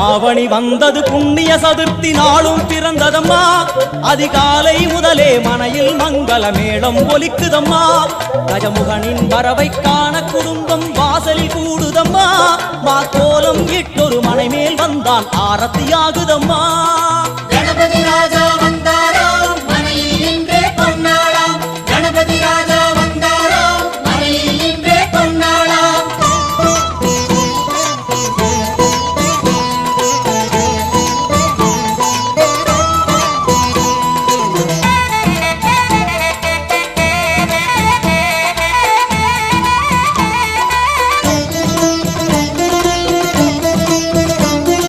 ஆவணி வந்தது புண்ணிய சதுர்த்தி நாளும் பிறந்ததம்மா அதிகாலை முதலே மனையில் மங்கள மேளம் ஒலிக்குதம்மா கஜமுகனின் வரவை காண குடும்பம் வாசலில் கூடுதம்மா கோலம் இட்டொரு மனை மேல் வந்தான் ஆரத்தியாகுதம்மா கணபதி ராஜா